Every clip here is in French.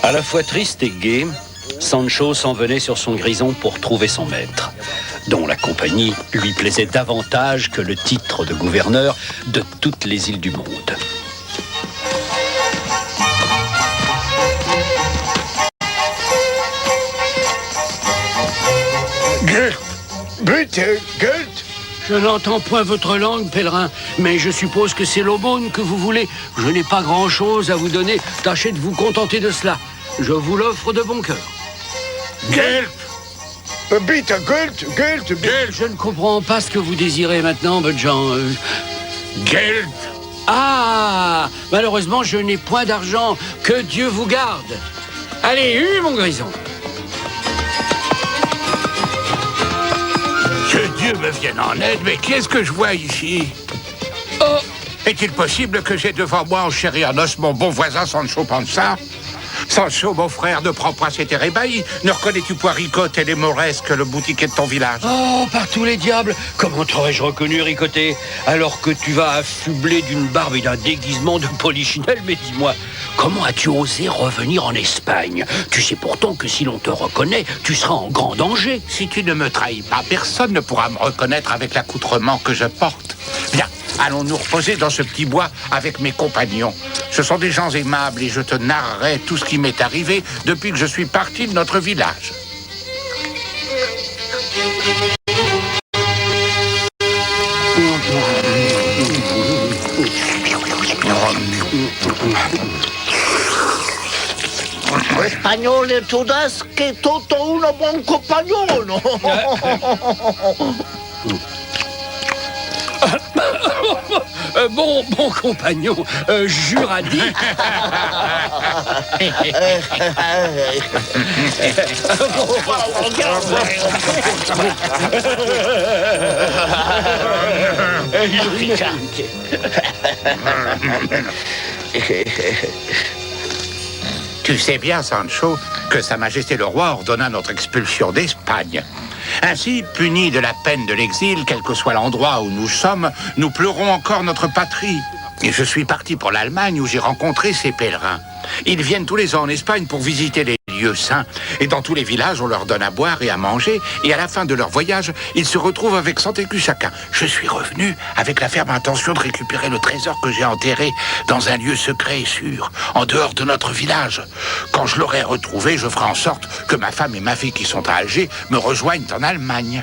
À la fois triste et gai, Sancho s'en venait sur son grison pour trouver son maître, dont la compagnie lui plaisait davantage que le titre de gouverneur de toutes les îles du monde. Gelt, bitte, Gelt. Je n'entends point votre langue, pèlerin, mais je suppose que c'est l'aumône que vous voulez. Je n'ai pas grand-chose à vous donner, tâchez de vous contenter de cela. Je vous l'offre de bon cœur. Gelt. Bitte, Gelt, Gelt, Gelt. Je ne comprends pas ce que vous désirez maintenant, bonnes gens. Gelt. Ah, malheureusement, je n'ai point d'argent. Que Dieu vous garde. Allez, mon grison. Que Dieu me vienne en aide, mais qu'est-ce que je vois ici? Oh, Est-il possible que j'ai devant moi en chair et en os mon bon voisin Sancho Panza? Sancho, mon frère, ne prends pas cet air ébahi. Ne reconnais-tu point Ricotte et les Mauresques, le boutiquier de ton village? oh, par tous les diables, comment t'aurais-je reconnu, Ricoté, alors que tu vas affubler d'une barbe et d'un déguisement de polichinelle? Mais dis-moi, comment as-tu osé revenir en Espagne? Tu sais pourtant que si l'on te reconnaît, tu seras en grand danger. Si tu ne me trahis pas, personne ne pourra me reconnaître avec l'accoutrement que je porte. Bien, allons nous reposer dans ce petit bois avec mes compagnons. Ce sont des gens aimables et je te narrerai tout ce qui m'est arrivé depuis que je suis parti de notre village. Spagnolo e tedeschi, tutto uno buon compagnone. Bon compagnon, Juradi. Tu sais bien, Sancho, que Sa Majesté le Roi ordonna notre expulsion d'Espagne. Ainsi, punis de la peine de l'exil, quel que soit l'endroit où nous sommes, nous pleurons encore notre patrie. Et je suis parti pour l'Allemagne où j'ai rencontré ces pèlerins. Ils viennent tous les ans en Espagne pour visiter les lieux saints. Et dans tous les villages, on leur donne à boire et à manger. Et à la fin de leur voyage, ils se retrouvent avec 100 écus chacun. Je suis revenu avec la ferme intention de récupérer le trésor que j'ai enterré dans un lieu secret et sûr, en dehors de notre village. Quand je l'aurai retrouvé, je ferai en sorte que ma femme et ma fille qui sont à Alger me rejoignent en Allemagne.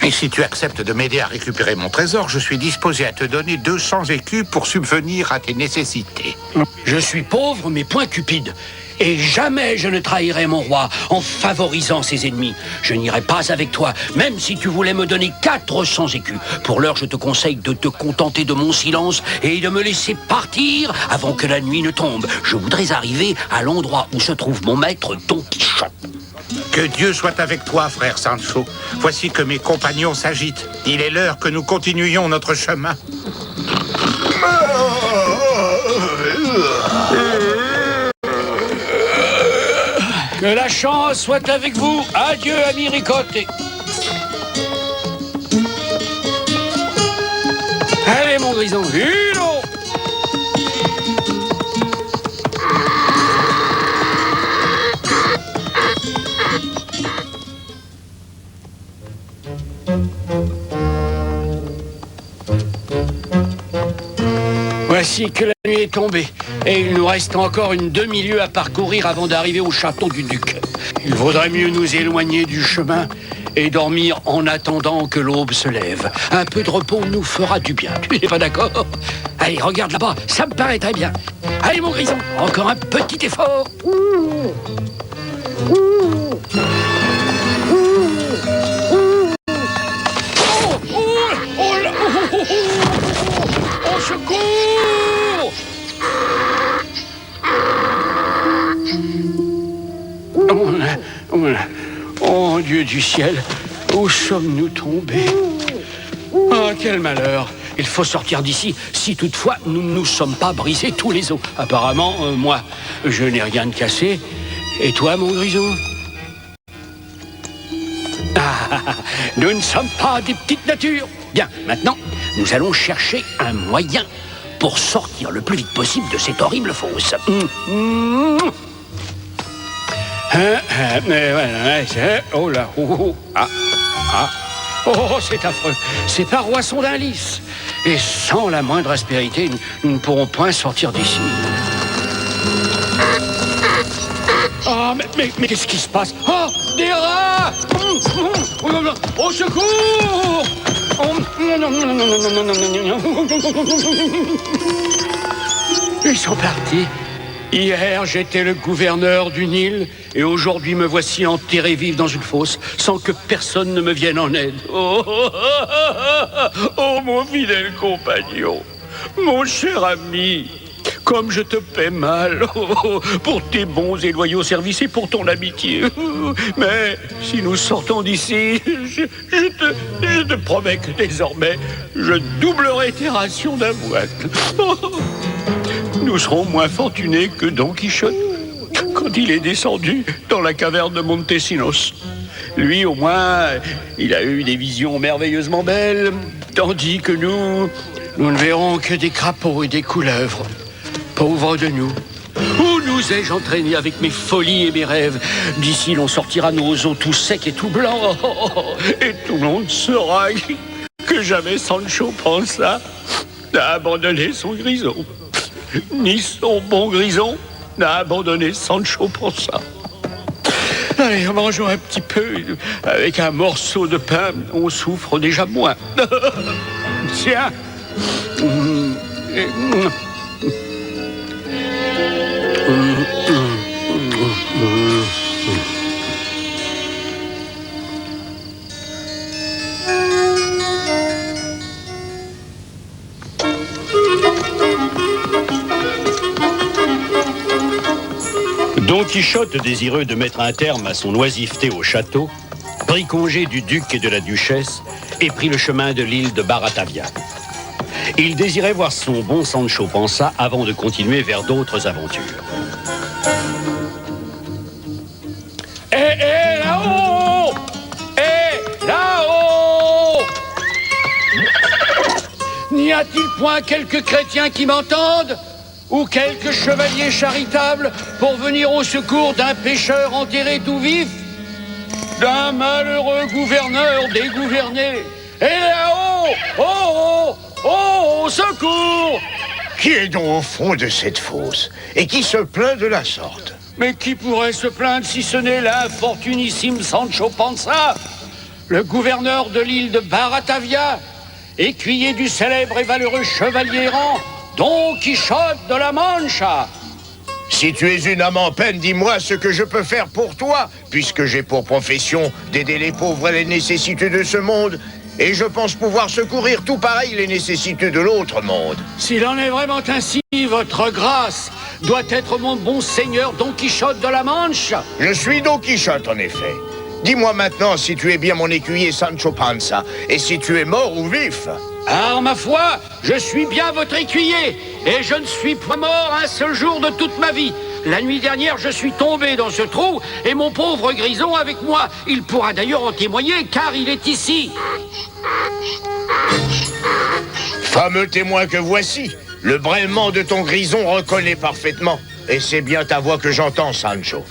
Et si tu acceptes de m'aider à récupérer mon trésor, je suis disposé à te donner 200 écus pour subvenir à tes nécessités. Je suis pauvre, mais point cupide. Et jamais je ne trahirai mon roi en favorisant ses ennemis. Je n'irai pas avec toi, même si tu voulais me donner 400 écus. Pour l'heure, je te conseille de te contenter de mon silence et de me laisser partir avant que la nuit ne tombe. Je voudrais arriver à l'endroit où se trouve mon maître Don Quichotte. Que Dieu soit avec toi, frère Sancho. Voici que mes compagnons s'agitent. Il est l'heure que nous continuions notre chemin. Que la chance soit avec vous. Adieu, ami Ricotte. Allez, mon grison, une eau. Voici que la nuit est tombée, et il nous reste encore une demi-lieue à parcourir avant d'arriver au château du duc. Il vaudrait mieux nous éloigner du chemin et dormir en attendant que l'aube se lève. Un peu de repos nous fera du bien, tu n'es pas d'accord? Allez, regarde là-bas, ça me paraît très bien. Allez, mon grison, encore un petit effort. Au secours! Oh, Dieu du ciel, où sommes-nous tombés? Oh, quel malheur! Il faut sortir d'ici, si toutefois nous ne nous sommes pas brisés tous les os. Apparemment, moi, je n'ai rien de cassé. Et toi, mon grison? Ah, nous ne sommes pas des petites natures. Bien, maintenant, nous allons chercher un moyen pour sortir le plus vite possible de cette horrible fosse. Oh là, oh, c'est affreux. Ces parois sont d'un lys. Et sans la moindre aspérité, nous ne pourrons point sortir d'ici. Ah, mais qu'est-ce qui se passe? Oh, des rats! Au secours! Ils sont partis. Hier, j'étais le gouverneur du Nil et aujourd'hui me voici enterré vif dans une fosse sans que personne ne me vienne en aide. Oh, mon fidèle compagnon, mon cher ami, comme je te paie mal pour tes bons et loyaux services et pour ton amitié. Mais si nous sortons d'ici, je te promets que désormais, je doublerai tes rations d'avoine. Nous serons moins fortunés que Don Quichotte quand il est descendu dans la caverne de Montesinos. Lui, au moins, il a eu des visions merveilleusement belles, tandis que nous ne verrons que des crapauds et des couleuvres. Pauvres de nous. Où nous ai-je entraîné avec mes folies et mes rêves? D'ici, l'on sortira nos os tout secs et tout blancs. Et tout le monde saura que jamais Sancho Panza n'a abandonné son grison. Ni son bon grison n'a abandonné Sancho Panza. Allez, mangeons un petit peu. Avec un morceau de pain, on souffre déjà moins. Tiens. Don Quichotte, désireux de mettre un terme à son oisiveté au château, prit congé du duc et de la duchesse et prit le chemin de l'île de Baratavia. Il désirait voir son bon Sancho Panza avant de continuer vers d'autres aventures. Là-haut! Là-haut! N'y a-t-il point quelques chrétiens qui m'entendent? Ou quelques chevaliers charitables pour venir au secours d'un pécheur enterré tout vif? D'un malheureux gouverneur dégouverné? Et là-haut! Oh, au secours! Qui est donc au fond de cette fosse et qui se plaint de la sorte? Mais qui pourrait se plaindre si ce n'est l'infortunissime Sancho Panza, le gouverneur de l'île de Baratavia, écuyer du célèbre et valeureux chevalier errant Don Quichotte de la Mancha. Si tu es une âme en peine, dis-moi ce que je peux faire pour toi, puisque j'ai pour profession d'aider les pauvres et les nécessiteux de ce monde, et je pense pouvoir secourir tout pareil les nécessiteux de l'autre monde. S'il en est vraiment ainsi, votre grâce doit être mon bon seigneur Don Quichotte de la Mancha. Je suis Don Quichotte, en effet. Dis-moi maintenant si tu es bien mon écuyer Sancho Panza, et si tu es mort ou vif. Ah, ma foi, je suis bien votre écuyer, et je ne suis pas mort un seul jour de toute ma vie. La nuit dernière, je suis tombé dans ce trou, et mon pauvre grison avec moi. Il pourra d'ailleurs en témoigner, car il est ici. Fameux témoin que voici, le braiement de ton grison reconnaît parfaitement. Et c'est bien ta voix que j'entends, Sancho.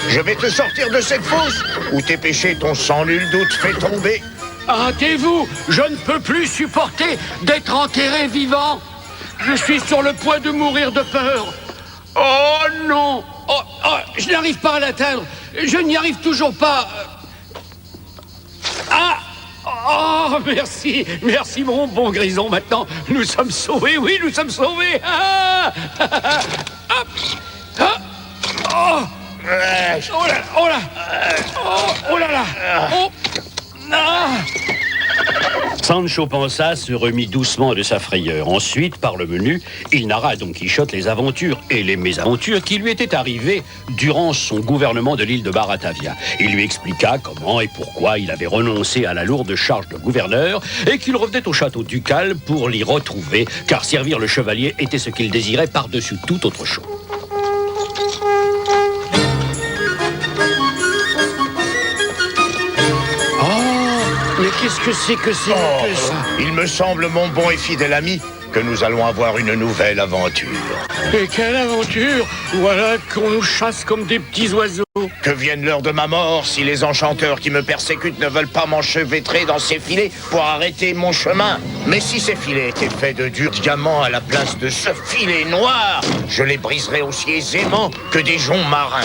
Je vais te sortir de cette fosse, où tes péchés t'ont sans nul doute fait tomber. Hâtez-vous, je ne peux plus supporter d'être enterré vivant. Je suis sur le point de mourir de peur. Oh non! Je n'arrive pas à l'atteindre. Je n'y arrive toujours pas. Ah! Oh, merci mon bon grison. Maintenant, nous sommes sauvés. Oui, nous sommes sauvés. Ah! Oh! Oh là là! Oh! Ah! Sancho Panza se remit doucement de sa frayeur. Ensuite, par le menu, il narra à Don Quichotte les aventures et les mésaventures qui lui étaient arrivées durant son gouvernement de l'île de Baratavia. Il lui expliqua comment et pourquoi il avait renoncé à la lourde charge de gouverneur et qu'il revenait au château ducal pour l'y retrouver, car servir le chevalier était ce qu'il désirait par-dessus toute autre chose. Mais qu'est-ce que c'est que ça? Il me semble, mon bon et fidèle ami, que nous allons avoir une nouvelle aventure. Et quelle aventure! Voilà qu'on nous chasse comme des petits oiseaux. Que vienne l'heure de ma mort si les enchanteurs qui me persécutent ne veulent pas m'enchevêtrer dans ces filets pour arrêter mon chemin. Mais si ces filets étaient faits de durs diamants à la place de ce filet noir, je les briserais aussi aisément que des joncs marins.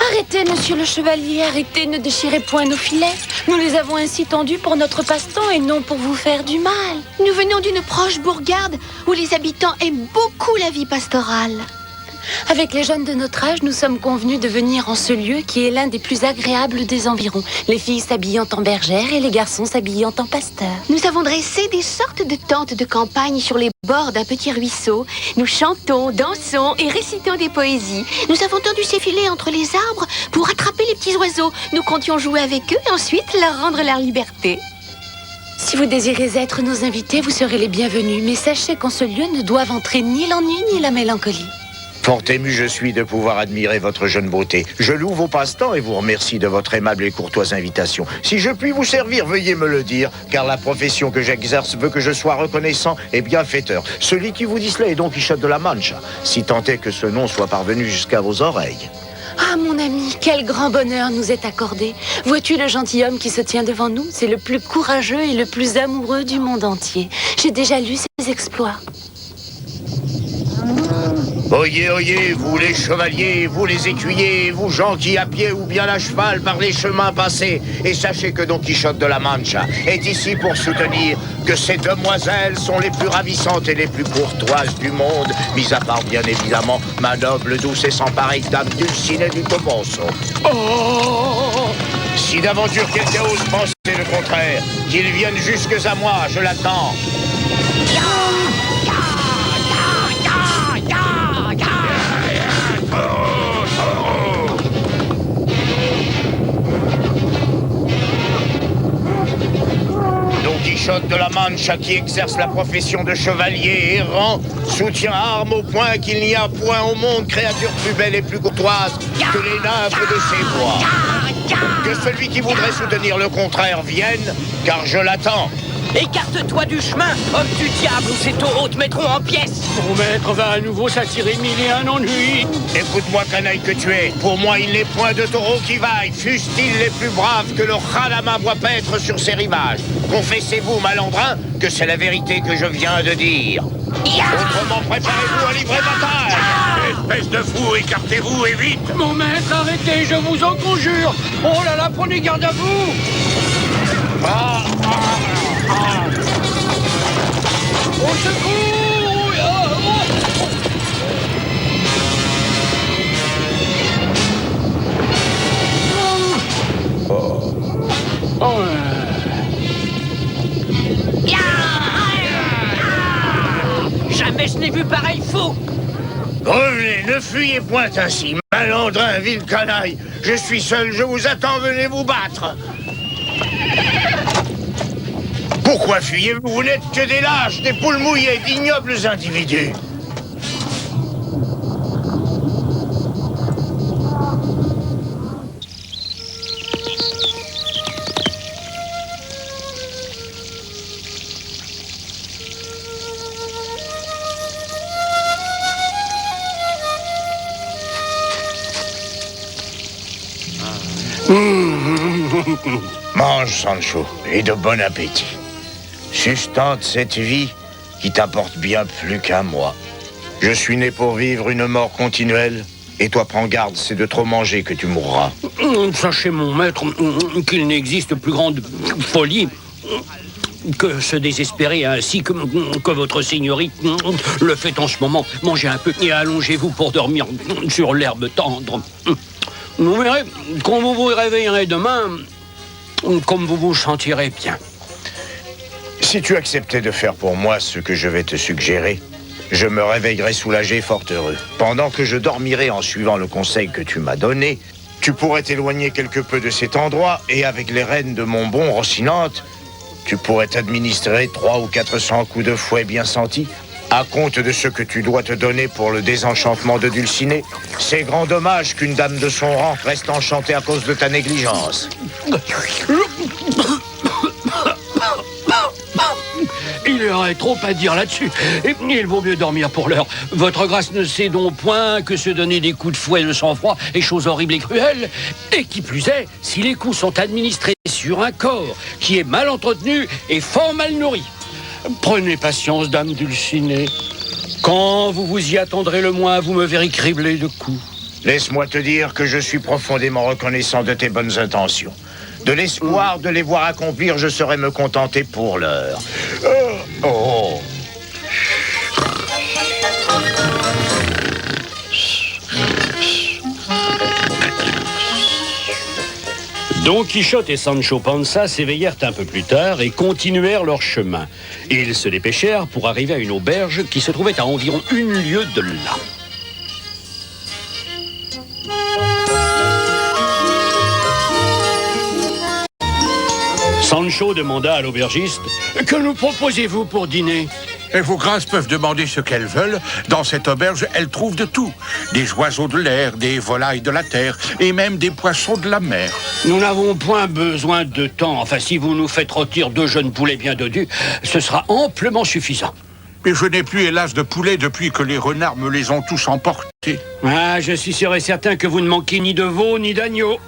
Arrêtez, monsieur le chevalier, arrêtez, ne déchirez point nos filets. Nous les avons ainsi tendus pour notre passe-temps et non pour vous faire du mal. Nous venons d'une proche bourgade où les habitants aiment beaucoup la vie pastorale. Avec les jeunes de notre âge, nous sommes convenus de venir en ce lieu qui est l'un des plus agréables des environs. Les filles s'habillant en bergères et les garçons s'habillant en pasteurs. Nous avons dressé des sortes de tentes de campagne sur les bords d'un petit ruisseau. Nous chantons, dansons et récitons des poésies. Nous avons tendu ces filets entre les arbres pour attraper les petits oiseaux. Nous comptions jouer avec eux et ensuite leur rendre leur liberté. Si vous désirez être nos invités, vous serez les bienvenus. Mais sachez qu'en ce lieu ne doivent entrer ni l'ennui ni la mélancolie. Fort ému je suis de pouvoir admirer votre jeune beauté. Je loue vos passe-temps et vous remercie de votre aimable et courtoise invitation. Si je puis vous servir, veuillez me le dire, car la profession que j'exerce veut que je sois reconnaissant et bienfaiteur. Celui qui vous dit cela est Don Quichotte de la Mancha, si tant est que ce nom soit parvenu jusqu'à vos oreilles. Ah, mon ami, quel grand bonheur nous est accordé. Vois-tu le gentilhomme qui se tient devant nous? C'est le plus courageux et le plus amoureux du monde entier. J'ai déjà lu ses exploits. Oyez, oyez, vous les chevaliers, vous les écuyers, vous gens qui à pied ou bien à cheval par les chemins passés, et sachez que Don Quichotte de la Mancha est ici pour soutenir que ces demoiselles sont les plus ravissantes et les plus courtoises du monde, mis à part bien évidemment ma noble, douce et sans pareille dame Dulcinée du Toboso. Oh! Si d'aventure quelqu'un ose penser le contraire, qu'il vienne jusque à moi, je l'attends. Don Quichotte de la Mancha, qui exerce la profession de chevalier errant, soutient armes au point qu'il n'y a point au monde créature plus belle et plus courtoise que les nymphes de ses bois. Que celui qui voudrait soutenir le contraire vienne, car je l'attends. Écarte-toi du chemin, homme du diable, ou ces taureaux te mettront en pièces. Mon maître va à nouveau s'attirer mille et un ennuis. Écoute-moi, canaille que tu es. Pour moi, il n'est point de taureaux qui vaillent, fussent-ils les plus braves que le Radama voit paître sur ses rivages. Confessez-vous, malandrin, que c'est la vérité que je viens de dire. Autrement, préparez-vous à livrer bataille. Espèce de fou, écartez-vous et vite. Mon maître, arrêtez, je vous en conjure. Oh là là, prenez garde à vous. Au secours! Jamais je n'ai vu pareil fou. Revenez, ne fuyez point ainsi, malandrin, vil canaille. Je suis seul, je vous attends, venez vous battre. Pourquoi fuyez-vous? Vous n'êtes que des lâches, des poules mouillées, d'ignobles individus. Mange, Sancho, et de bon appétit. Sustente cette vie qui t'apporte bien plus qu'à moi. Je suis né pour vivre une mort continuelle, et toi prends garde, c'est de trop manger que tu mourras. Sachez, mon maître, qu'il n'existe plus grande folie que se désespérer ainsi que votre seigneurie le fait en ce moment. Mangez un peu et allongez-vous pour dormir sur l'herbe tendre. Vous verrez, quand vous vous réveillerez demain, comme vous vous sentirez bien. Si tu acceptais de faire pour moi ce que je vais te suggérer, je me réveillerai soulagé, fort heureux. Pendant que je dormirai en suivant le conseil que tu m'as donné, tu pourrais t'éloigner quelque peu de cet endroit et avec les rênes de mon bon Rocinante, tu pourrais t'administrer 300 ou 400 coups de fouet bien sentis à compte de ce que tu dois te donner pour le désenchantement de Dulcinée. C'est grand dommage qu'une dame de son rang reste enchantée à cause de ta négligence. Il y aurait trop à dire là-dessus. Et il vaut mieux dormir pour l'heure. Votre grâce ne sait donc point que se donner des coups de fouet de sang-froid est chose horrible et cruelle. Et qui plus est, si les coups sont administrés sur un corps qui est mal entretenu et fort mal nourri. Prenez patience, dame Dulcinée. Quand vous vous y attendrez le moins, vous me verrez criblé de coups. Laisse-moi te dire que je suis profondément reconnaissant de tes bonnes intentions. De l'espoir de les voir accomplir, je saurais me contenter pour l'heure. Oh. Don Quichotte et Sancho Panza s'éveillèrent un peu plus tard et continuèrent leur chemin. Ils se dépêchèrent pour arriver à une auberge qui se trouvait à environ 1 lieue de là. Sancho demanda à l'aubergiste « Que nous proposez-vous pour dîner ?» Et vos grâces peuvent demander ce qu'elles veulent. Dans cette auberge, elles trouvent de tout. Des oiseaux de l'air, des volailles de la terre et même des poissons de la mer. Nous n'avons point besoin de temps. Enfin, si vous nous faites rôtir 2 jeunes poulets bien dodus, ce sera amplement suffisant. Mais je n'ai plus, hélas, de poulets depuis que les renards me les ont tous emportés. Ah, je suis sûr et certain que vous ne manquez ni de veaux ni d'agneaux.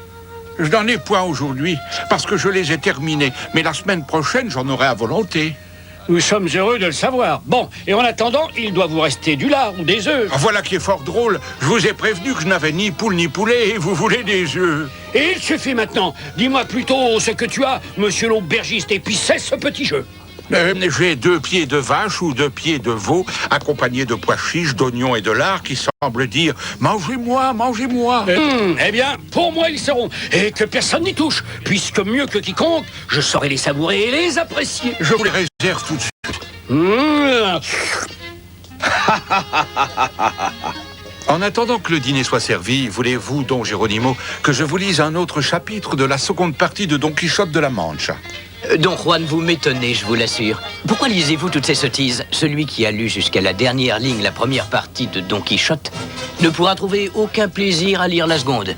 Je n'en ai point aujourd'hui, parce que je les ai terminés. Mais la semaine prochaine, j'en aurai à volonté. Nous sommes heureux de le savoir. Bon, et en attendant, il doit vous rester du lard ou des œufs. Voilà qui est fort drôle. Je vous ai prévenu que je n'avais ni poule ni poulet et vous voulez des œufs. Et il suffit maintenant. Dis-moi plutôt ce que tu as, monsieur l'aubergiste, et puis cesse ce petit jeu. J'ai 2 pieds de vache ou 2 pieds de veau, accompagnés de pois chiches, d'oignons et de lard, qui semblent dire « Mangez-moi, mangez-moi ». Eh bien, pour moi, ils seront. Et que personne n'y touche, puisque mieux que quiconque, je saurai les savourer et les apprécier. Je vous les réserve tout de suite. En attendant que le dîner soit servi, voulez-vous, Don Geronimo, que je vous lise un autre chapitre de la seconde partie de Don Quichotte de la Mancha? Don Juan, vous m'étonnez, je vous l'assure. Pourquoi lisez-vous toutes ces sottises? Celui qui a lu jusqu'à la dernière ligne la première partie de Don Quichotte ne pourra trouver aucun plaisir à lire la seconde.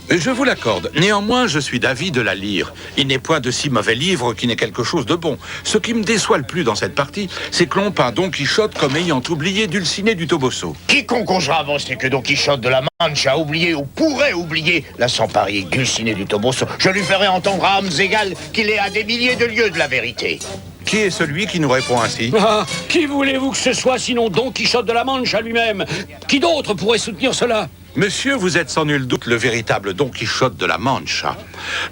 Je vous l'accorde. Néanmoins, je suis d'avis de la lire. Il n'est point de si mauvais livre qui n'est quelque chose de bon. Ce qui me déçoit le plus dans cette partie, c'est que l'on peint Don Quichotte comme ayant oublié Dulcinée du Toboso. Quiconque osera avancer que Don Quichotte de la Mancha a oublié ou pourrait oublier la sans pareille Dulcinée du Toboso, je lui ferai entendre à âmes égales qu'il est à des milliers de lieues de la vérité. Qui est celui qui nous répond ainsi? Ah, qui voulez-vous que ce soit sinon Don Quichotte de la Mancha lui-même? Qui d'autre pourrait soutenir cela? Monsieur, vous êtes sans nul doute le véritable Don Quichotte de la Mancha.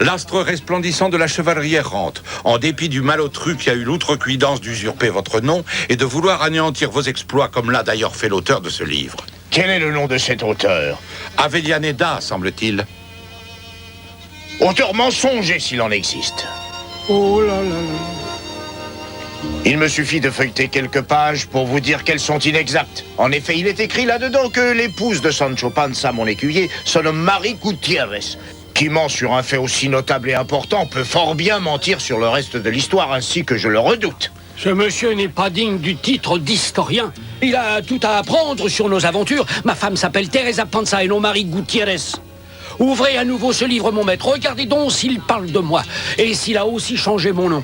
L'astre resplendissant de la chevalerie errante, en dépit du malotru qui a eu l'outrecuidance d'usurper votre nom et de vouloir anéantir vos exploits, comme l'a d'ailleurs fait l'auteur de ce livre. Quel est le nom de cet auteur? Avellaneda, semble-t-il. Auteur mensonger s'il en existe. Oh là là là. Il me suffit de feuilleter quelques pages pour vous dire qu'elles sont inexactes. En effet, il est écrit là-dedans que l'épouse de Sancho Panza, mon écuyer, se nomme Marie Gutiérrez. Qui ment sur un fait aussi notable et important peut fort bien mentir sur le reste de l'histoire, ainsi que je le redoute. Ce monsieur n'est pas digne du titre d'historien. Il a tout à apprendre sur nos aventures. Ma femme s'appelle Teresa Panza et non Marie Gutiérrez. Ouvrez à nouveau ce livre, mon maître. Regardez donc s'il parle de moi et s'il a aussi changé mon nom.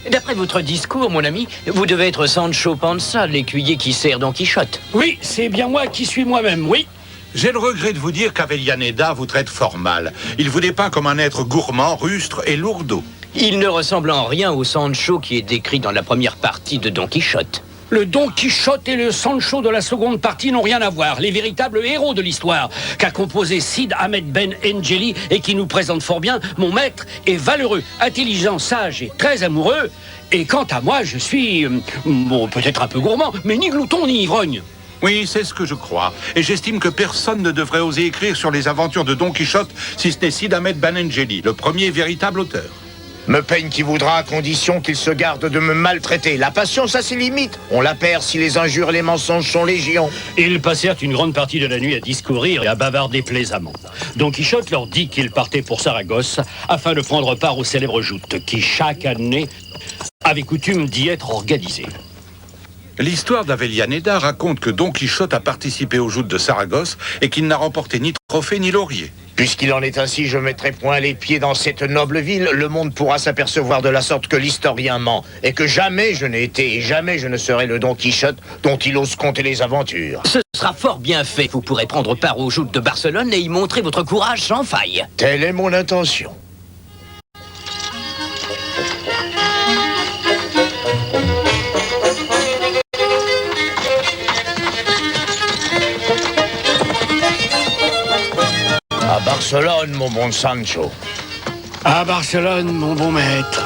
D'après votre discours, mon ami, vous devez être Sancho Panza, l'écuyer qui sert Don Quichotte. Oui, c'est bien moi qui suis moi-même, oui. J'ai le regret de vous dire qu'Avellaneda vous traite fort mal. Il vous dépeint comme un être gourmand, rustre et lourdeau. Il ne ressemble en rien au Sancho qui est décrit dans la première partie de Don Quichotte. Le Don Quichotte et le Sancho de la seconde partie n'ont rien à voir. Les véritables héros de l'histoire qu'a composé Cid Ahmed Ben Engeli et qui nous présente fort bien, mon maître est valeureux, intelligent, sage et très amoureux. Et quant à moi, je suis, bon, peut-être un peu gourmand, mais ni glouton ni ivrogne. Oui, c'est ce que je crois. Et j'estime que personne ne devrait oser écrire sur les aventures de Don Quichotte si ce n'est Cid Ahmed Ben Engeli, le premier véritable auteur. Me peigne qui voudra à condition qu'il se garde de me maltraiter. La patience a ses limites. On la perd si les injures et les mensonges sont légion. Ils passèrent une grande partie de la nuit à discourir et à bavarder plaisamment. Don Quichotte leur dit qu'il partait pour Saragosse afin de prendre part aux célèbres joutes qui, chaque année, avaient coutume d'y être organisées. L'histoire d'Avellaneda raconte que Don Quichotte a participé aux joutes de Saragosse et qu'il n'a remporté ni trophée ni laurier. Puisqu'il en est ainsi, je mettrai point les pieds dans cette noble ville. Le monde pourra s'apercevoir de la sorte que l'historien ment, et que jamais je n'ai été et jamais je ne serai le Don Quichotte dont il ose conter les aventures. Ce sera fort bien fait. Vous pourrez prendre part aux joutes de Barcelone et y montrer votre courage sans faille. Telle est mon intention. À Barcelone, mon bon Sancho. À Barcelone, mon bon maître.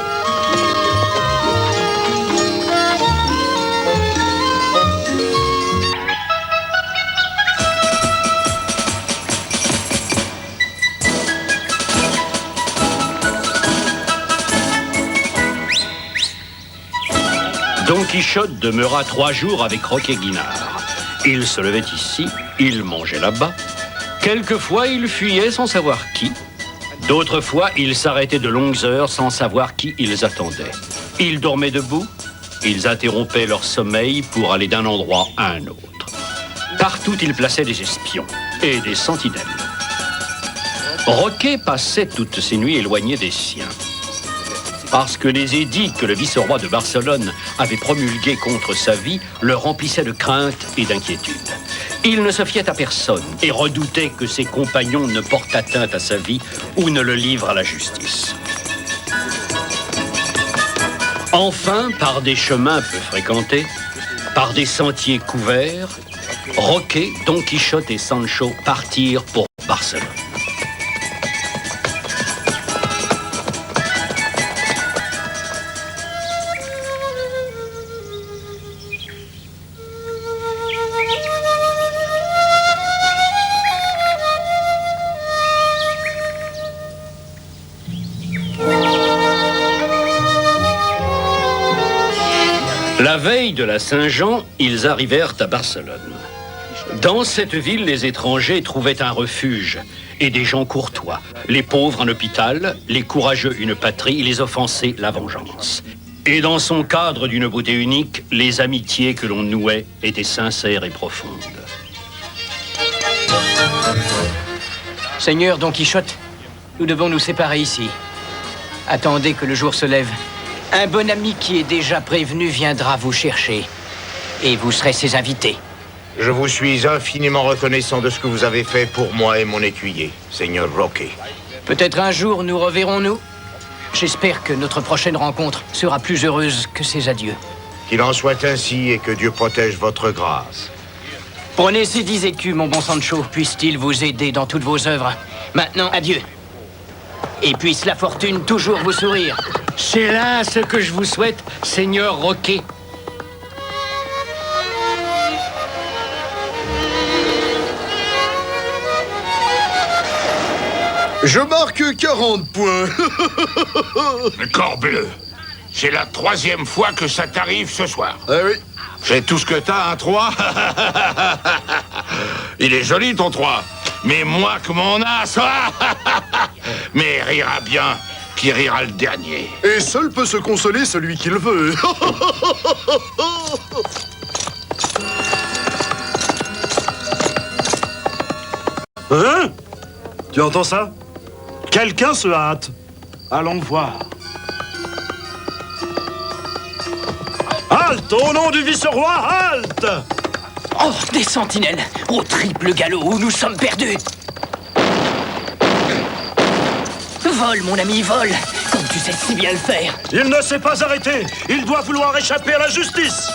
Don Quichotte demeura 3 jours avec Roque et Guinard. Il se levait ici, il mangeait là-bas. Quelquefois, il fuyait sans savoir qui. D'autres fois, ils s'arrêtaient de longues heures sans savoir qui ils attendaient. Ils dormaient debout, ils interrompaient leur sommeil pour aller d'un endroit à un autre. Partout, ils plaçaient des espions et des sentinelles. Roque passait toutes ses nuits éloigné des siens. Parce que les édits que le vice-roi de Barcelone avait promulgués contre sa vie le remplissaient de crainte et d'inquiétude. Il ne se fiait à personne et redoutait que ses compagnons ne portent atteinte à sa vie ou ne le livrent à la justice. Enfin, par des chemins peu fréquentés, par des sentiers couverts, Roque, Don Quichotte et Sancho partirent pour Barcelone. La veille de la Saint-Jean, ils arrivèrent à Barcelone. Dans cette ville, les étrangers trouvaient un refuge et des gens courtois. Les pauvres un hôpital, les courageux une patrie, les offensés la vengeance. Et dans son cadre d'une beauté unique, les amitiés que l'on nouait étaient sincères et profondes. Seigneur Don Quichotte, nous devons nous séparer ici. Attendez que le jour se lève. Un bon ami qui est déjà prévenu viendra vous chercher. Et vous serez ses invités. Je vous suis infiniment reconnaissant de ce que vous avez fait pour moi et mon écuyer, Seigneur Roque. Peut-être un jour nous reverrons-nous. J'espère que notre prochaine rencontre sera plus heureuse que ces adieux. Qu'il en soit ainsi et que Dieu protège votre grâce. Prenez ces 10 écus, mon bon Sancho. Puisse-t-il vous aider dans toutes vos œuvres. Maintenant, adieu. Et puisse la fortune toujours vous sourire. C'est là ce que je vous souhaite, Seigneur Roque. Je marque 40 points. Corbleu, c'est la 3e fois que ça t'arrive ce soir. Ah oui. C'est tout ce que t'as, un 3. Il est joli, ton 3. Mais moins que mon as. Mais rira bien qui rira le dernier. Et seul peut se consoler celui qui le veut. Hein? Tu entends ça? Quelqu'un se hâte. Allons voir. Halte! Au nom du vice-roi, halte! Oh, des sentinelles! Au triple galop où nous sommes perdus! Vole, mon ami, vole! Comme tu sais si bien le faire! Il ne s'est pas arrêté! Il doit vouloir échapper à la justice!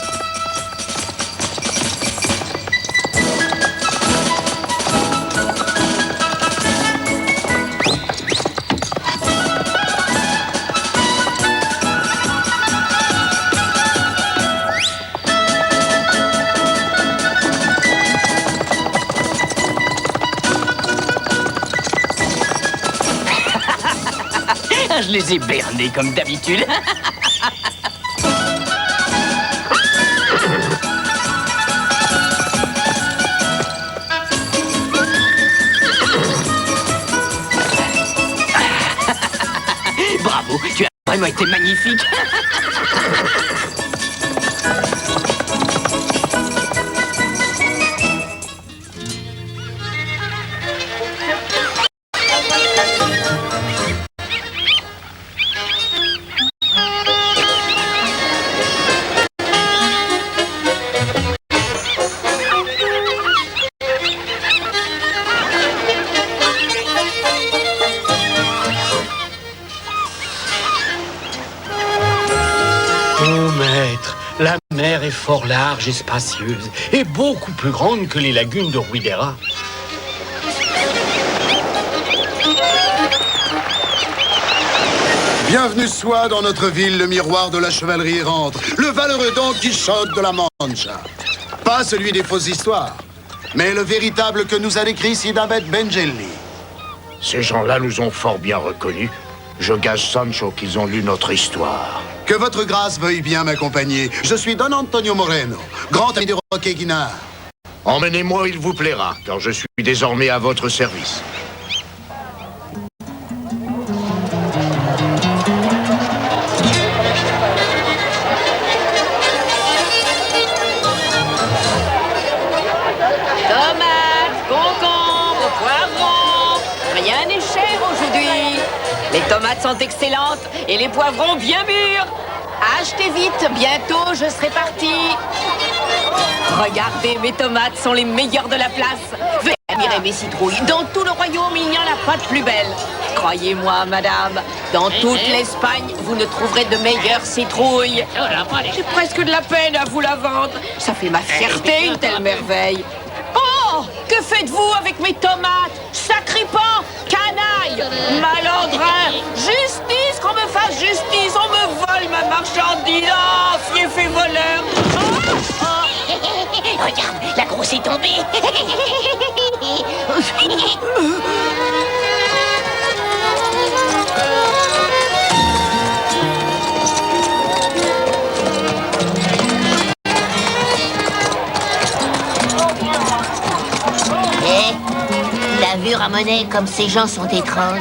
Je les ai bernés comme d'habitude. Bravo, tu as vraiment été magnifique. Oh maître, la mer est fort large et spacieuse, et beaucoup plus grande que les lagunes de Ruidera. Bienvenue soit dans notre ville, le miroir de la chevalerie errante, le valeureux Don Quichotte de la Mancha. Pas celui des fausses histoires, mais le véritable que nous a décrit Sidamet Benjelli. Ces gens-là nous ont fort bien reconnus. Je gage Sancho qu'ils ont lu notre histoire. Que votre grâce veuille bien m'accompagner. Je suis Don Antonio Moreno, grand ami de Roque Guinard. Emmenez-moi, il vous plaira, car je suis désormais à votre service. Les tomates sont excellentes et les poivrons bien mûrs. Achetez vite, bientôt je serai parti. Regardez, mes tomates sont les meilleures de la place. Venez admirer mes citrouilles. Dans tout le royaume, il n'y en a pas de plus belle. Croyez-moi, madame, dans toute l'Espagne, vous ne trouverez de meilleures citrouilles. J'ai presque de la peine à vous la vendre. Ça fait ma fierté, une telle merveille. Oh, que faites-vous avec mes tomates? Sacripant, canaille, malandrin, justice, qu'on me fasse justice, on me vole ma marchandise, oh, fief et voleur. Oh, oh. Regarde, la grosse est tombée. T'as vu, Ramonet, comme ces gens sont étranges.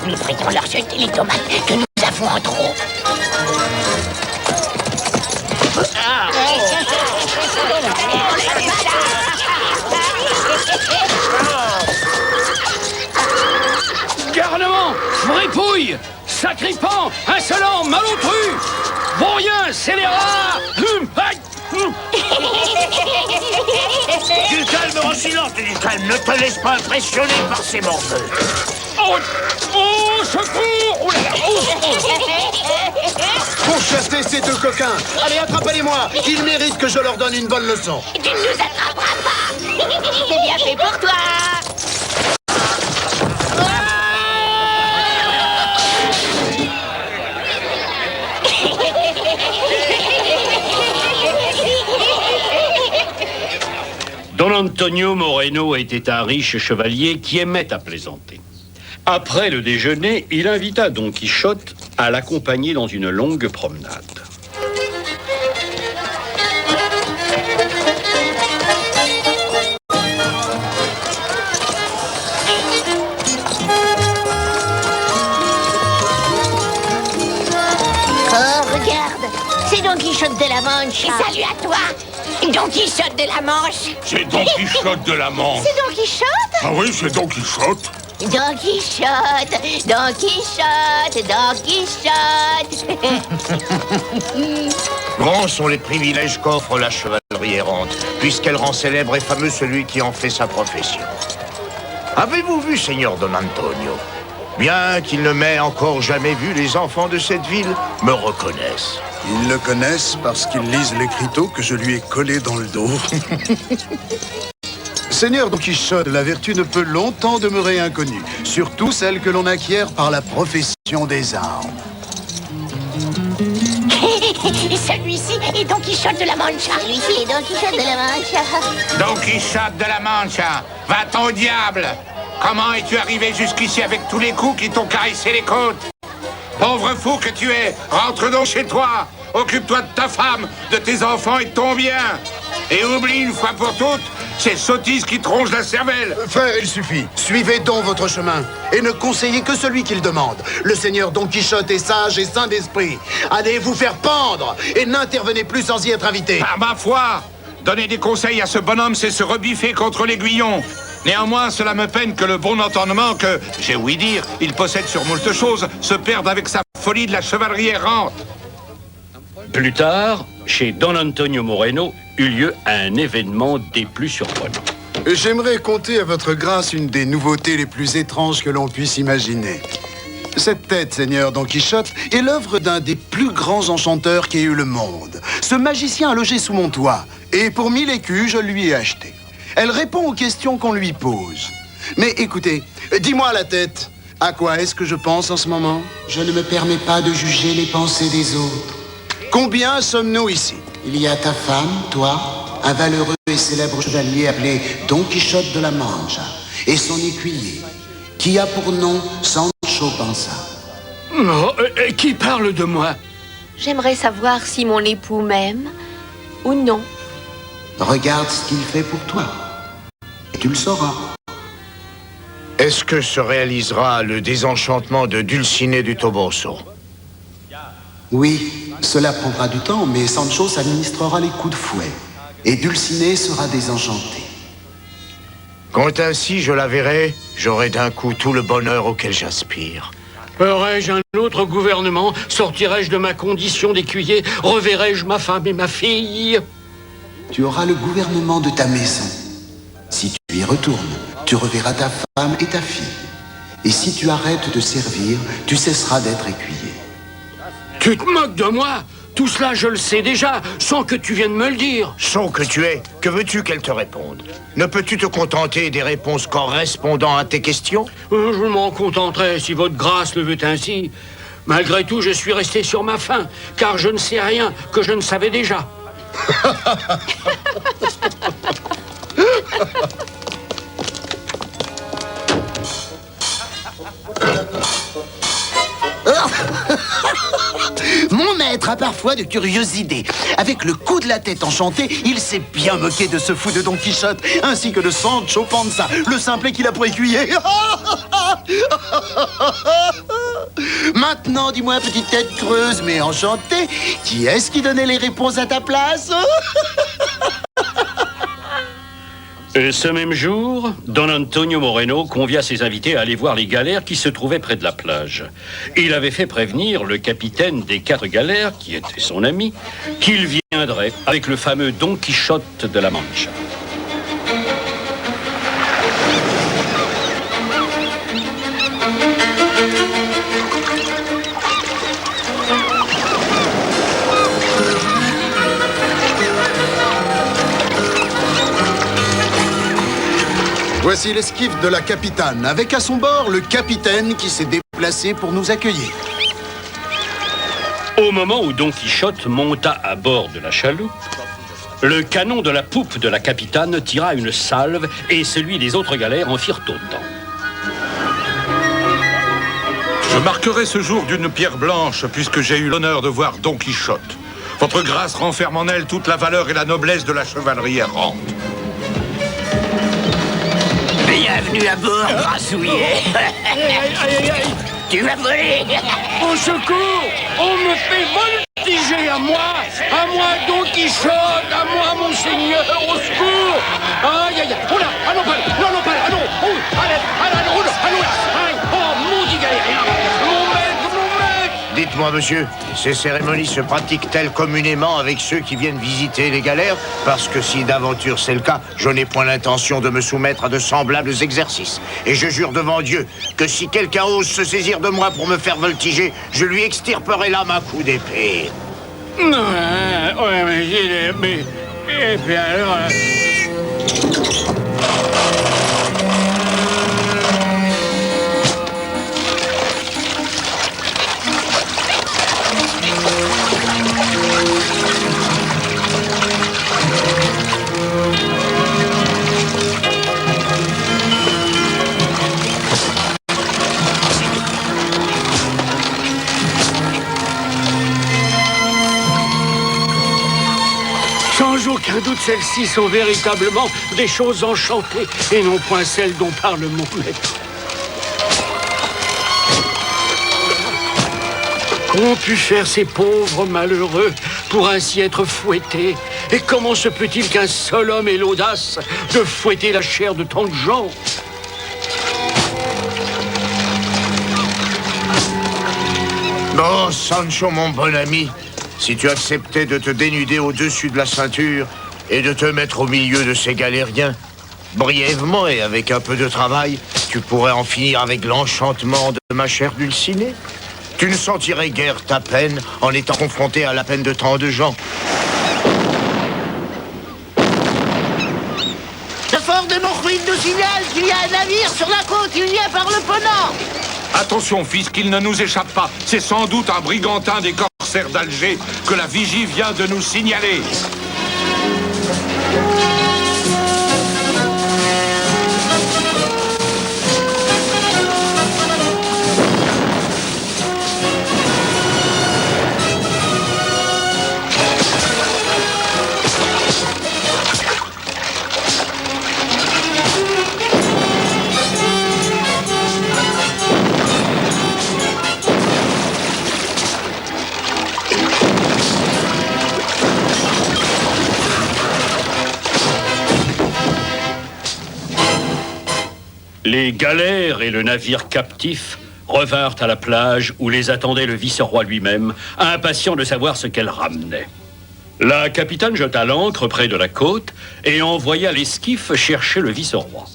Nous devrions leur jeter les tomates que nous avons en trop. Garnement, fripouille, sacripant, insolent, malotru, vaurien, scélérat, Du calme, Rocinante, du calme. Ne te laisse pas impressionner par ces morveux. Oh, oh, secours! Oh là là, Pourchassez ces deux coquins. Allez, attrapez-les-moi. Ils méritent que je leur donne une bonne leçon. Tu ne nous attraperas pas. C'est bien fait pour toi. Don Antonio Moreno était un riche chevalier qui aimait à plaisanter. Après le déjeuner, il invita Don Quichotte à l'accompagner dans une longue promenade. Oh, regarde, c'est Don Quichotte de la Manche. Salut à toi, Don Quichotte de la Manche. C'est Don Quichotte de la Manche. C'est Don Quichotte? Ah oui, c'est Don Quichotte. Don Quichotte, Don Quichotte, Don Quichotte. Grands sont les privilèges qu'offre la chevalerie errante, puisqu'elle rend célèbre et fameux celui qui en fait sa profession. Avez-vous vu, Seigneur Don Antonio? Bien qu'ils ne m'aient encore jamais vu, les enfants de cette ville me reconnaissent. Ils le connaissent parce qu'ils lisent l'écriteau que je lui ai collé dans le dos. Seigneur Don Quichotte, la vertu ne peut longtemps demeurer inconnue, surtout celle que l'on acquiert par la profession des armes. Celui-ci est Don Quichotte de la Mancha. Celui-ci est Don Quichotte de la Mancha. Don Quichotte de la Mancha, va-t'en au diable! Comment es-tu arrivé jusqu'ici avec tous les coups qui t'ont caressé les côtes? Pauvre fou que tu es, rentre donc chez toi. Occupe-toi de ta femme, de tes enfants et de ton bien. Et oublie une fois pour toutes ces sottises qui te rongent la cervelle. Frère, il suffit. Suivez donc votre chemin et ne conseillez que celui qu'il demande. Le seigneur Don Quichotte est sage et saint d'esprit. Allez vous faire pendre et n'intervenez plus sans y être invité. Par ma foi, donner des conseils à ce bonhomme, c'est se rebiffer contre l'aiguillon. Néanmoins, cela me peine que le bon entendement que, j'ai ouï dire, il possède sur moult choses, se perde avec sa folie de la chevalerie errante. Plus tard, chez Don Antonio Moreno, eut lieu un événement des plus surprenants. J'aimerais conter à votre grâce une des nouveautés les plus étranges que l'on puisse imaginer. Cette tête, Seigneur Don Quichotte, est l'œuvre d'un des plus grands enchanteurs qu'ait eu le monde. Ce magicien a logé sous mon toit, et pour 1000 écus, je lui ai acheté. Elle répond aux questions qu'on lui pose. Mais écoutez, dis-moi la tête, à quoi est-ce que je pense en ce moment? Je ne me permets pas de juger les pensées des autres. Combien sommes-nous ici? Il y a ta femme, toi, un valeureux et célèbre chevalier appelé Don Quichotte de la Mancha, et son écuyer, qui a pour nom Sancho Panza. Oh, qui parle de moi? J'aimerais savoir si mon époux m'aime ou non. Regarde ce qu'il fait pour toi. Et tu le sauras. Est-ce que se réalisera le désenchantement de Dulcinée du Toboso? Oui, cela prendra du temps, mais Sancho s'administrera les coups de fouet. Et Dulcinée sera désenchantée. Quand ainsi je la verrai, j'aurai d'un coup tout le bonheur auquel j'aspire. Aurais-je un autre gouvernement? Sortirais-je de ma condition d'écuyer? Reverrai-je ma femme et ma fille? Tu auras le gouvernement de ta maison. Si tu y retournes, tu reverras ta femme et ta fille. Et si tu arrêtes de servir, tu cesseras d'être écuyer. Tu te moques de moi? Tout cela, je le sais déjà, sans que tu viennes me le dire. Sot que tu es, que veux-tu qu'elle te réponde? Ne peux-tu te contenter des réponses correspondant à tes questions? Je m'en contenterai si votre grâce le veut ainsi. Malgré tout, je suis resté sur ma faim, car je ne sais rien que je ne savais déjà. Mon maître a parfois de curieuses idées. Avec le coup de la tête enchanté, il s'est bien moqué de ce fou de Don Quichotte, ainsi que de Sancho Panza, le simplet qu'il a pour écuyer. Maintenant, dis-moi, petite tête creuse mais enchantée, qui est-ce qui donnait les réponses à ta place? Et ce même jour, Don Antonio Moreno convia ses invités à aller voir les galères qui se trouvaient près de la plage. Il avait fait prévenir le capitaine des 4 galères, qui était son ami, qu'il viendrait avec le fameux Don Quichotte de la Mancha. Voici l'esquif de la Capitane, avec à son bord le capitaine qui s'est déplacé pour nous accueillir. Au moment où Don Quichotte monta à bord de la chaloupe, le canon de la poupe de la Capitane tira une salve et celui des autres galères en firent autant. Je marquerai ce jour d'une pierre blanche, puisque j'ai eu l'honneur de voir Don Quichotte. Votre grâce renferme en elle toute la valeur et la noblesse de la chevalerie errante. Bienvenue à bord, grassouillet. Tu vas voler. Au secours! On me fait voltiger à moi, Don Quichotte, à moi, mon seigneur, au secours! Aïe, aïe, aïe, oh là, ah non, pas là, ah non, oh, aïe, oh, maudit galérien, mon maître! Dites-moi, monsieur, ces cérémonies se pratiquent-elles communément avec ceux qui viennent visiter les galères? Parce que si d'aventure c'est le cas, je n'ai point l'intention de me soumettre à de semblables exercices. Et je jure devant Dieu que si quelqu'un ose se saisir de moi pour me faire voltiger, je lui extirperai l'âme à coups d'épée. Ouais, mais... Et puis alors... Sans aucun doute, celles-ci sont véritablement des choses enchantées et non point celles dont parle mon maître. Qu'ont pu faire ces pauvres malheureux pour ainsi être fouettés? Et comment se peut-il qu'un seul homme ait l'audace de fouetter la chair de tant de gens? Oh, Sancho, mon bon ami, si tu acceptais de te dénuder au-dessus de la ceinture et de te mettre au milieu de ces galériens, brièvement et avec un peu de travail, tu pourrais en finir avec l'enchantement de ma chère Dulcinée. Tu ne sentirais guère ta peine en étant confronté à la peine de tant de gens. Le fort de Morquine nous signale qu'il y a un navire sur la côte, il vient par le Ponant. Attention, fils, qu'il ne nous échappe pas. C'est sans doute un brigantin des corsaires d'Alger que la vigie vient de nous signaler. Les galères et le navire captif revinrent à la plage où les attendait le vice-roi lui-même, impatient de savoir ce qu'elle ramenait. La capitaine jeta l'ancre près de la côte et envoya l'esquif chercher le vice-roi.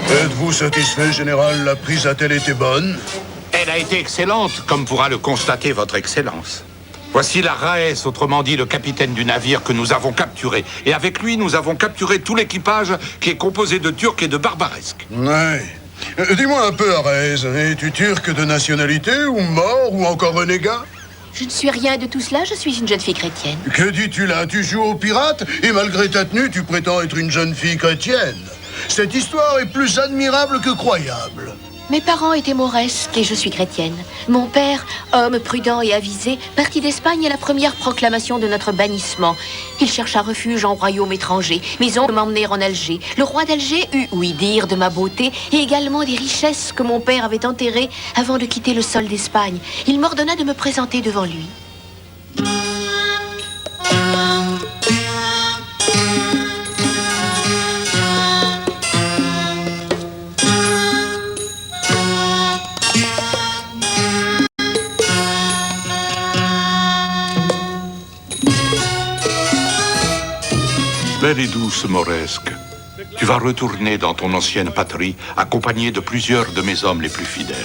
Êtes-vous satisfait, général? La prise a-t-elle été bonne? Elle a été excellente, comme pourra le constater votre excellence. Voici la Raes, autrement dit le capitaine du navire que nous avons capturé. Et avec lui, nous avons capturé tout l'équipage qui est composé de Turcs et de Barbaresques. Ouais. Dis-moi un peu, Raes, es-tu turc de nationalité, ou mort, ou encore renégat? Je ne suis rien de tout cela, je suis une jeune fille chrétienne. Que dis-tu là? Tu joues aux pirates, et malgré ta tenue, tu prétends être une jeune fille chrétienne. Cette histoire est plus admirable que croyable. Mes parents étaient mauresques et je suis chrétienne. Mon père, homme prudent et avisé, partit d'Espagne à la première proclamation de notre bannissement. Il chercha refuge en royaume étranger. Mes oncles m'emmenèrent en Alger. Le roi d'Alger eut ouï dire de ma beauté et également des richesses que mon père avait enterrées avant de quitter le sol d'Espagne. Il m'ordonna de me présenter devant lui. Belle et douce Mauresque, tu vas retourner dans ton ancienne patrie, accompagné de plusieurs de mes hommes les plus fidèles.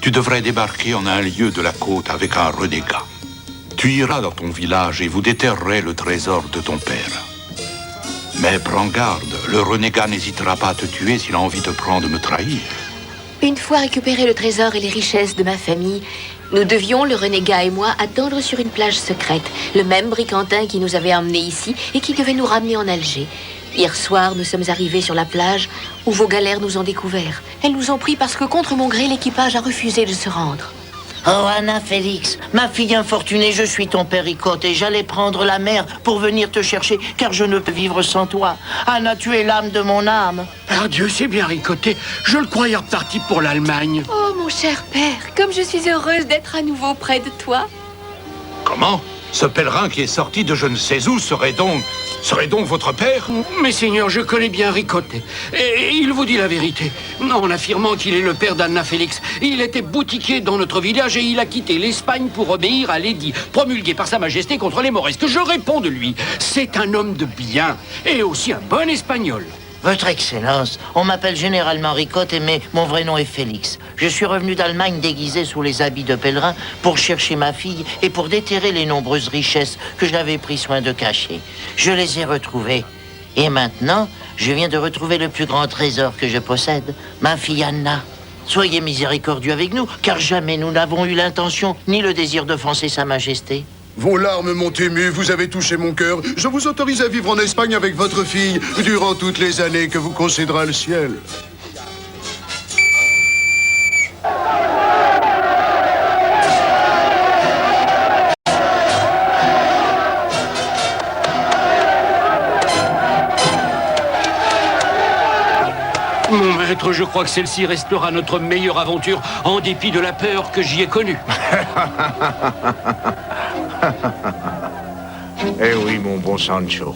Tu devrais débarquer en un lieu de la côte avec un renégat. Tu iras dans ton village et vous déterrerez le trésor de ton père. Mais prends garde, le renégat n'hésitera pas à te tuer s'il a envie de prendre de me trahir. Une fois récupéré le trésor et les richesses de ma famille, nous devions, le renégat et moi, attendre sur une plage secrète, le même brigantin qui nous avait emmenés ici et qui devait nous ramener en Alger. Hier soir, nous sommes arrivés sur la plage où vos galères nous ont découverts. Elles nous ont pris parce que, contre mon gré, l'équipage a refusé de se rendre. Oh, Anna Félix, ma fille infortunée, je suis ton père Ricotte et j'allais prendre la mer pour venir te chercher, car je ne peux vivre sans toi. Anna, tu es l'âme de mon âme. Ah, Dieu, c'est bien ricoté. Je le croyais reparti pour l'Allemagne. Oh, mon cher père, comme je suis heureuse d'être à nouveau près de toi. Comment? Ce pèlerin qui est sorti de je ne sais où serait donc votre père? Mais Seigneur, je connais bien Ricoté. Et il vous dit la vérité. En affirmant qu'il est le père d'Anna Félix. Il était boutiquier dans notre village et il a quitté l'Espagne pour obéir à l'édit promulgué par Sa Majesté contre les Mauresques. Je réponds de lui. C'est un homme de bien et aussi un bon Espagnol. Votre Excellence, on m'appelle généralement Ricotte, mais mon vrai nom est Félix. Je suis revenu d'Allemagne déguisé sous les habits de pèlerin pour chercher ma fille et pour déterrer les nombreuses richesses que j'avais pris soin de cacher. Je les ai retrouvées. Et maintenant, je viens de retrouver le plus grand trésor que je possède, ma fille Anna. Soyez miséricordieux avec nous, car jamais nous n'avons eu l'intention ni le désir d'offenser Sa Majesté. Vos larmes m'ont ému, vous avez touché mon cœur. Je vous autorise à vivre en Espagne avec votre fille durant toutes les années que vous concédera le ciel. Mon maître, je crois que celle-ci restera notre meilleure aventure, en dépit de la peur que j'y ai connue. Eh oui, mon bon Sancho.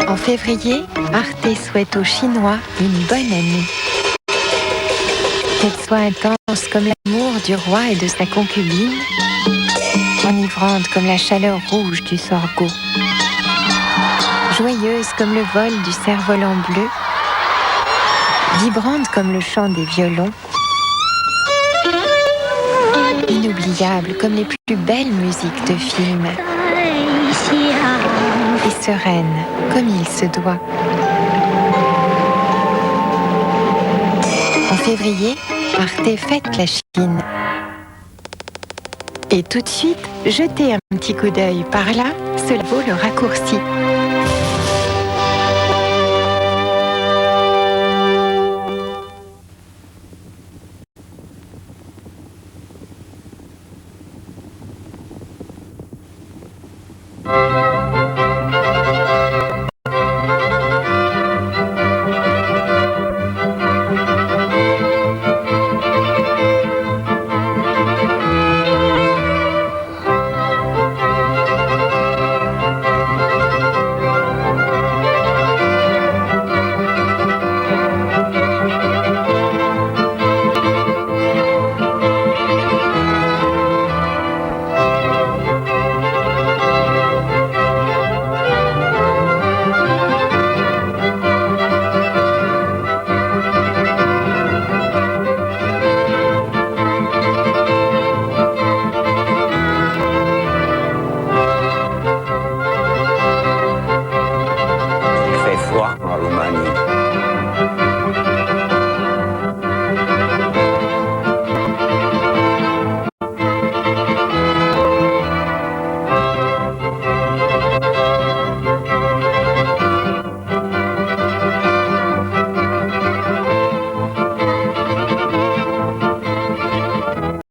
En février, Arte souhaite aux Chinois une bonne année. Qu'elle soit intense comme l'amour du roi et de sa concubine, enivrante comme la chaleur rouge du sorgho, joyeuse comme le vol du cerf-volant bleu, vibrante comme le chant des violons, inoubliable comme les plus belles musiques de film, et sereine comme il se doit. En février, Arte fête la Chine. Et tout de suite, jetez un petit coup d'œil par là, cela vaut le raccourci.